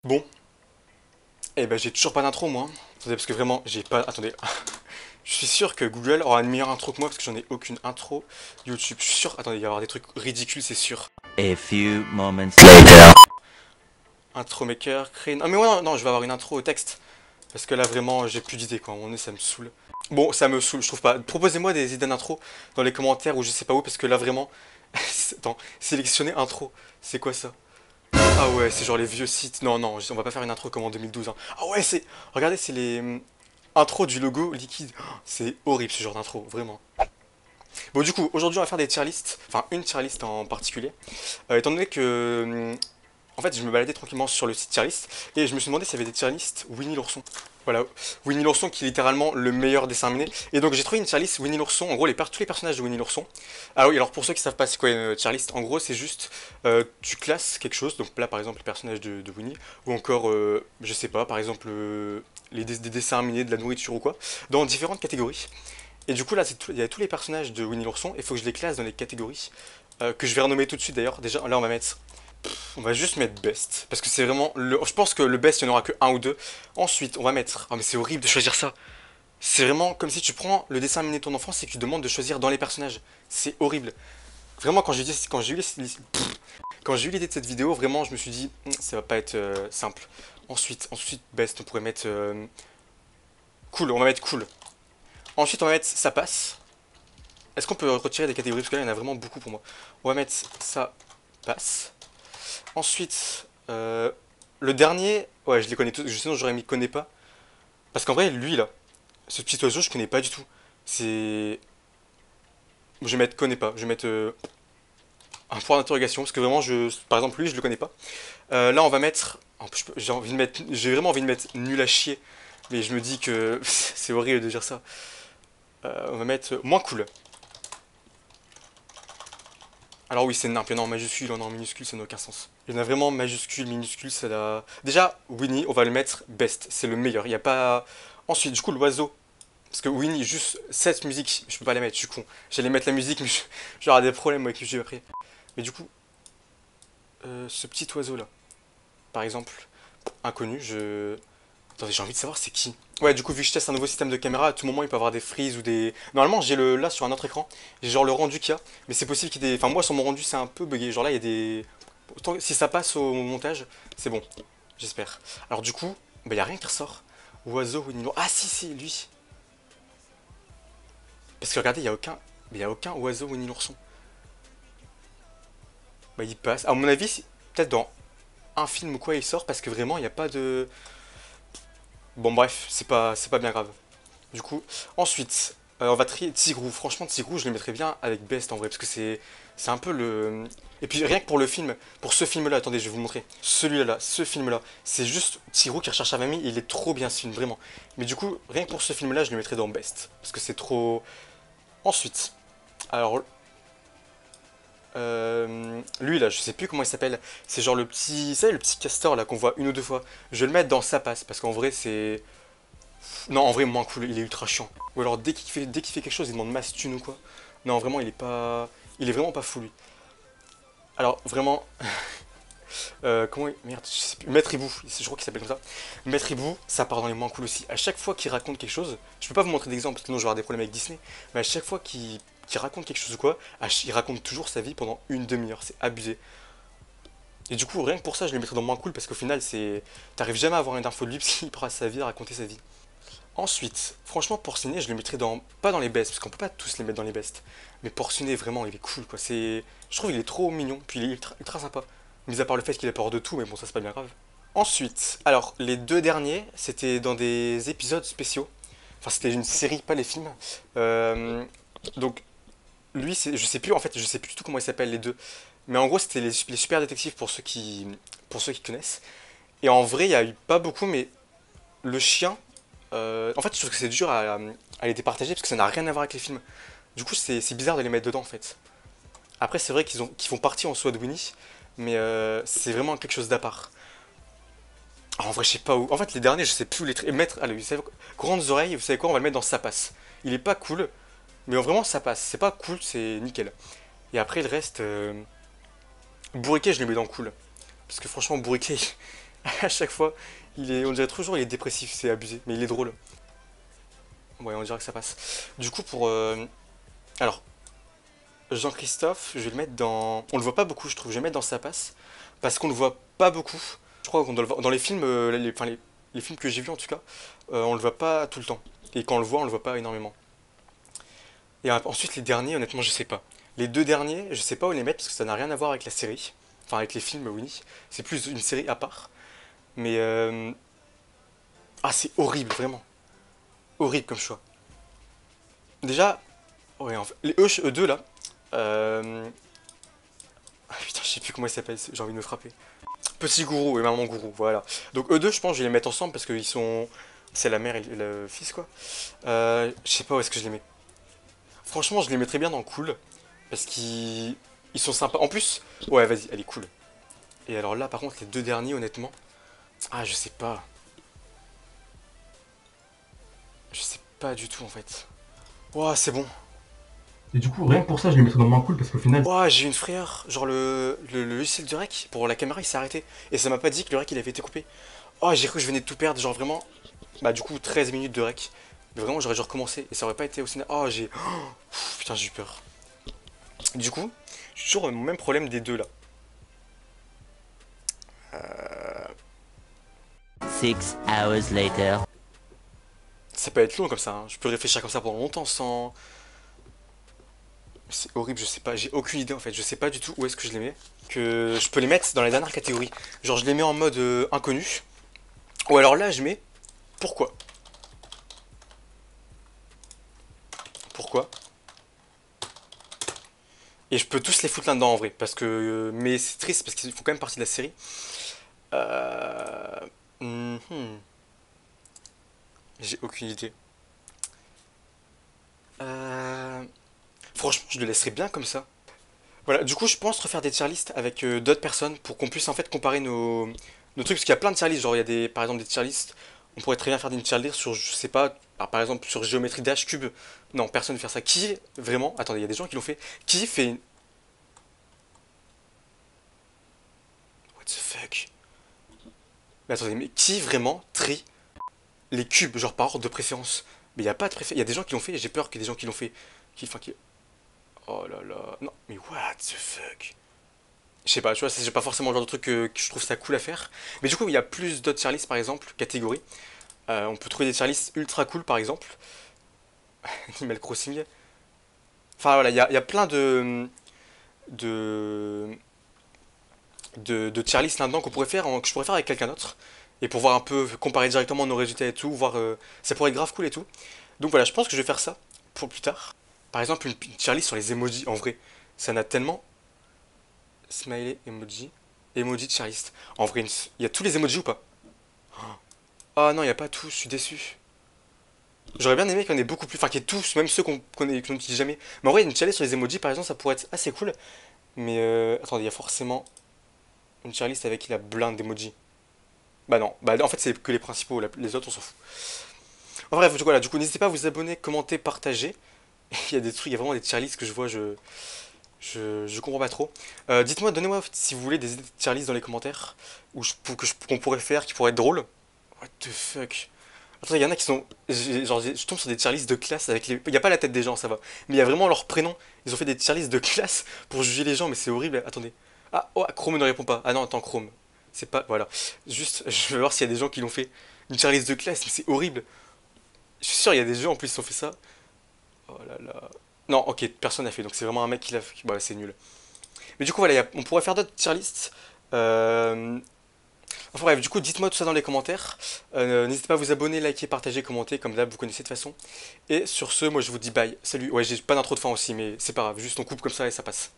Bon, eh ben j'ai toujours pas d'intro moi. Attendez, parce que vraiment, j'ai pas... Attendez. Je suis sûr que Google aura une meilleure intro que moi parce que j'en ai aucune intro YouTube. Je suis sûr... Attendez, il va y avoir des trucs ridicules, c'est sûr. A few moments later. Intro maker, créer... Ah mais ouais, non, non, je vais avoir une intro au texte. Parce que là, vraiment, j'ai plus d'idées, quoi. À un moment donné, ça me saoule. Bon, ça me saoule, je trouve pas. Proposez-moi des idées d'intro dans les commentaires ou je sais pas où, parce que là, vraiment... Attends, sélectionner intro. C'est quoi ça? Ah ouais, c'est genre les vieux sites. Non, non, on va pas faire une intro comme en 2012, hein. Ah ouais, c'est... Regardez, c'est les... intro du logo liquide. Oh, c'est horrible ce genre d'intro, vraiment. Bon, du coup, aujourd'hui, on va faire des tier lists. Enfin, une tier list en particulier. Étant donné que... en fait, je me baladais tranquillement sur le site tier list et je me suis demandé s'il y avait des tier list Winnie l'ourson. Voilà, Winnie l'ourson qui est littéralement le meilleur dessin animé. Et donc j'ai trouvé une tier list Winnie l'ourson, en gros tous les personnages de Winnie l'ourson. Ah oui, alors pour ceux qui savent pas c'est quoi une tier list, en gros c'est juste tu classes quelque chose, donc là par exemple le personnage de Winnie, ou encore je sais pas, par exemple des dessins animés, de la nourriture ou quoi, dans différentes catégories. Et du coup là il y a tous les personnages de Winnie l'ourson, et il faut que je les classe dans les catégories, que je vais renommer tout de suite d'ailleurs. Déjà là on va juste mettre best, parce que c'est vraiment le... Je pense que le best, il n'y en aura que un ou deux. Ensuite, on va mettre... Oh mais c'est horrible de choisir ça. C'est vraiment comme si tu prends le dessin animé de ton enfance et que tu demandes de choisir dans les personnages. C'est horrible. Vraiment, quand j'ai eu l'idée de cette vidéo, vraiment, je me suis dit, ça va pas être simple. Ensuite, best, on pourrait mettre... cool, on va mettre cool. Ensuite, on va mettre ça passe. Est-ce qu'on peut retirer des catégories? Parce que là, il y en a vraiment beaucoup pour moi. On va mettre ça passe. Ensuite, le dernier, ouais, je les connais tous, sinon j'aurais mis connais pas. Parce qu'en vrai, lui là, ce petit oiseau, je connais pas du tout. C'est. Je vais mettre connais pas, je vais mettre un point d'interrogation, parce que vraiment, par exemple, lui, je le connais pas. Là, on va mettre. J'ai vraiment envie de mettre nul à chier, mais je me dis que c'est horrible de dire ça. On va mettre moins cool. Alors oui, c'est nimp, il y en a en majuscule, il y en a en minuscule, ça n'a aucun sens. Il y en a vraiment en majuscule, minuscule, ça n'a... Déjà, Winnie, on va le mettre best, c'est le meilleur, il n'y a pas... Ensuite, du coup, l'oiseau. Parce que Winnie, juste cette musique, je peux pas la mettre, je suis con. J'allais mettre la musique, mais j'aurai des problèmes avec YouTube après. Mais du coup, ce petit oiseau là, par exemple, inconnu, je... Attendez, j'ai envie de savoir c'est qui. Ouais, du coup, vu que je teste un nouveau système de caméra, à tout moment il peut avoir des freezes ou des. Normalement, j'ai le là sur un autre écran, j'ai genre le rendu qu'il y a, mais c'est possible qu'il y ait des. Enfin, moi sur mon rendu, c'est un peu bugué. Genre là, il y a des. Si ça passe au montage, c'est bon, j'espère. Alors, du coup, bah, il y a rien qui ressort. Oiseau, Winnie. Ah, si, si, lui. Parce que regardez, il y a aucun. Mais il y a aucun oiseau Winnie l'ourson. Bah, il passe. À mon avis, peut-être dans un film ou quoi il sort, parce que vraiment, il n'y a pas de. Bon, bref, c'est pas bien grave. Du coup, ensuite, on va trier Tigrou. Franchement, Tigrou, je le mettrais bien avec Best en vrai, parce que c'est un peu le. Et puis rien que pour le film, pour ce film-là, attendez, je vais vous montrer. Celui-là, ce film-là, c'est juste Tigrou qui recherche sa famille. Il est trop bien ce film, vraiment. Mais du coup, rien que pour ce film-là, je le mettrais dans Best, parce que c'est trop. Ensuite, alors. Lui là, je sais plus comment il s'appelle. C'est genre le petit, vous savez, le petit castor là qu'on voit une ou deux fois. Je vais le mettre dans sa passe parce qu'en vrai c'est, non, en vrai, moins cool, il est ultra chiant. Ou alors, dès qu'il fait quelque chose, il demande masse thune ou quoi. Non, vraiment, il est pas. Il est vraiment pas fou, lui. Alors, vraiment. Comment il. Merde, je sais plus. Maître Hibou, je crois qu'il s'appelle comme ça. Maître Hibou, ça part dans les moins cool aussi. À chaque fois qu'il raconte quelque chose, je peux pas vous montrer d'exemple parce que sinon je vais avoir des problèmes avec Disney, mais à chaque fois qu'il raconte quelque chose ou quoi, il raconte toujours sa vie pendant une demi-heure. C'est abusé. Et du coup, rien que pour ça, je le mettrais dans moins cool parce qu'au final, c'est. T'arrives jamais à avoir une info de lui parce qu'il pourra sa vie, à raconter sa vie. Ensuite, franchement, Porcinet, je le mettrais dans. Pas dans les bests, parce qu'on peut pas tous les mettre dans les bests. Mais Porcinet, vraiment, il est cool, quoi. Je trouve qu'il est trop mignon, puis il est ultra sympa. Mis à part le fait qu'il a peur de tout, mais bon, ça c'est pas bien grave. Ensuite, alors, les deux derniers, c'était dans des épisodes spéciaux. Enfin, c'était une série, pas les films. Euh, donc, lui, je sais plus, en fait, je sais plus du tout comment ils s'appellent les deux. Mais en gros, c'était les super détectives pour ceux qui connaissent. Et en vrai, il y a eu pas beaucoup, mais le chien, en fait, je trouve que c'est dur à les départager parce que ça n'a rien à voir avec les films. Du coup, c'est bizarre de les mettre dedans en fait. Après, c'est vrai qu'ils font partie en soi de Winnie, mais c'est vraiment quelque chose d'à part. Ah, en vrai, je sais pas où. En fait, les derniers, je sais plus où mettre. Allez, vous savez quoi, grandes oreilles, vous savez quoi, on va le mettre dans ça passe. Il est pas cool, mais vraiment ça passe. C'est pas cool, c'est nickel. Et après, le reste, bourriquet, je le mets dans cool. Parce que franchement, bourriquet, À chaque fois, on dirait toujours il est dépressif, c'est abusé, mais il est drôle. Ouais, on dirait que ça passe. Du coup, alors, Jean-Christophe, je vais le mettre dans... On le voit pas beaucoup, je trouve. Je vais le mettre dans sa passe. Parce qu'on le voit pas beaucoup. Je crois qu'on doit le voir... Dans les films, les films que j'ai vus en tout cas, on le voit pas tout le temps. Et quand on le voit, on le voit pas énormément. Et ensuite, les derniers, honnêtement, je sais pas. Les deux derniers, je sais pas où les mettre parce que ça n'a rien à voir avec la série. Enfin, avec les films, oui. C'est plus une série à part. Mais... Ah, c'est horrible, vraiment. Horrible comme choix. Déjà, ouais, en fait, les eux deux là. Euh... Ah putain, je sais plus comment ils s'appellent, j'ai envie de me frapper. Petit gourou et maman gourou, voilà. Donc eux deux, je pense, je vais les mettre ensemble parce qu'ils sont. C'est la mère et le fils, quoi. Je sais pas où est-ce que je les mets. Franchement, je les mettrais bien dans cool. Parce ils sont sympas. En plus, ouais, vas-y, elle est cool. Et alors là, par contre, les deux derniers, honnêtement. Ah, je sais pas. Je sais pas du tout, en fait. Ouah, c'est bon. Et du coup, rien que pour ça, je les mettrais dans moins cool parce qu'au final, Ouah, j'ai une frayeur. Genre, le logiciel du rec, pour la caméra, il s'est arrêté. Et ça m'a pas dit que le rec, il avait été coupé. Oh, j'ai cru que je venais de tout perdre. Genre, vraiment. Bah, du coup, 13 minutes de rec. Mais vraiment, j'aurais dû recommencer. Et ça aurait pas été aussi. Oh, putain, j'ai eu peur. Du coup, j'ai toujours le même problème des deux là. 6 hours later. Ça peut être long comme ça, hein. Je peux réfléchir comme ça pendant longtemps sans. C'est horrible, je sais pas, j'ai aucune idée en fait, je sais pas du tout où est-ce que je les mets. Que je peux les mettre dans la dernière catégorie. Genre je les mets en mode inconnu. Ou alors là je mets pourquoi. Pourquoi. Et je peux tous les foutre là-dedans en vrai. Parce que. Mais c'est triste parce qu'ils font quand même partie de la série. Euh... mhm. J'ai aucune idée. Euh... Franchement, je le laisserais bien comme ça. Voilà, du coup, je pense refaire des tier lists avec d'autres personnes pour qu'on puisse en fait comparer nos trucs. Parce qu'il y a plein de tier lists, genre il y a par exemple des tier lists. On pourrait très bien faire des tier lists sur, je sais pas, par exemple sur géométrie d'H cube. Non, personne ne fait ça. Qui vraiment. Attendez, il y a des gens qui l'ont fait. Qui fait. What the fuck? Mais attendez, mais qui vraiment trie les cubes, genre par ordre de préférence? Mais il n'y a pas de préférence. Il y a des gens qui l'ont fait et j'ai peur qu'il y ait des gens qui l'ont fait. Enfin, qui. Oh là là. Non, mais what the fuck? Je sais pas, tu vois, c'est pas forcément le genre de truc que je trouve ça cool à faire. Mais du coup, il y a plus d'autres tier lists, par exemple, catégories. On peut trouver des tier lists ultra cool, par exemple. Animal Crossing. Enfin voilà, il y a plein de, de tier lists là-dedans qu'on pourrait faire, que je pourrais faire avec quelqu'un d'autre. Et pour voir un peu, comparer directement nos résultats et tout, voir, ça pourrait être grave cool et tout. Donc voilà, je pense que je vais faire ça pour plus tard. Par exemple, une tier list sur les emojis, en vrai, ça n'a tellement. Smiley, emoji. Emoji de tier list. En vrai, il y a tous les emojis ou pas? Ah non, il n'y a pas tous, je suis déçu. J'aurais bien aimé qu'il y en ait beaucoup plus, enfin qu'il y ait tous, même ceux qu'on n'utilise jamais. Mais en vrai, une tier list sur les emojis par exemple, ça pourrait être assez cool. Mais attendez, il y a forcément une tier list avec la blinde d'emojis. Bah non, bah en fait c'est que les principaux, les autres on s'en fout. En bref, voilà, du coup n'hésitez pas à vous abonner, commenter, partager. Il y a des trucs, il y a vraiment des tier lists que je vois, je comprends pas trop. Dites-moi, donnez-moi si vous voulez des idées de tier list dans les commentaires ou qu'on pourrait faire, qui pourraient être drôles. What the fuck? Attends, il y en a qui sont. Genre, je tombe sur des tier lists de classe avec les. Il n'y a pas la tête des gens, ça va. Mais il y a vraiment leur prénom. Ils ont fait des tier lists de classe pour juger les gens, mais c'est horrible. Attendez. Ah, oh, Chrome ne répond pas. Ah non, attends, Chrome. C'est pas. Voilà. Juste, je vais voir s'il y a des gens qui l'ont fait. Une tier list de classe, mais c'est horrible. Je suis sûr, il y a des gens en plus qui ont fait ça. Oh là là. Non, ok, personne n'a fait, donc c'est vraiment un mec qui l'a fait. Bah, c'est nul. Mais du coup, voilà, on pourrait faire d'autres tier lists. Enfin bref, du coup, dites-moi tout ça dans les commentaires. N'hésitez pas à vous abonner, liker, partager, commenter, comme d'hab, vous connaissez de toute façon. Et sur ce, moi je vous dis bye. Salut. Ouais, j'ai pas d'intro de fin aussi, mais c'est pas grave, juste on coupe comme ça et ça passe.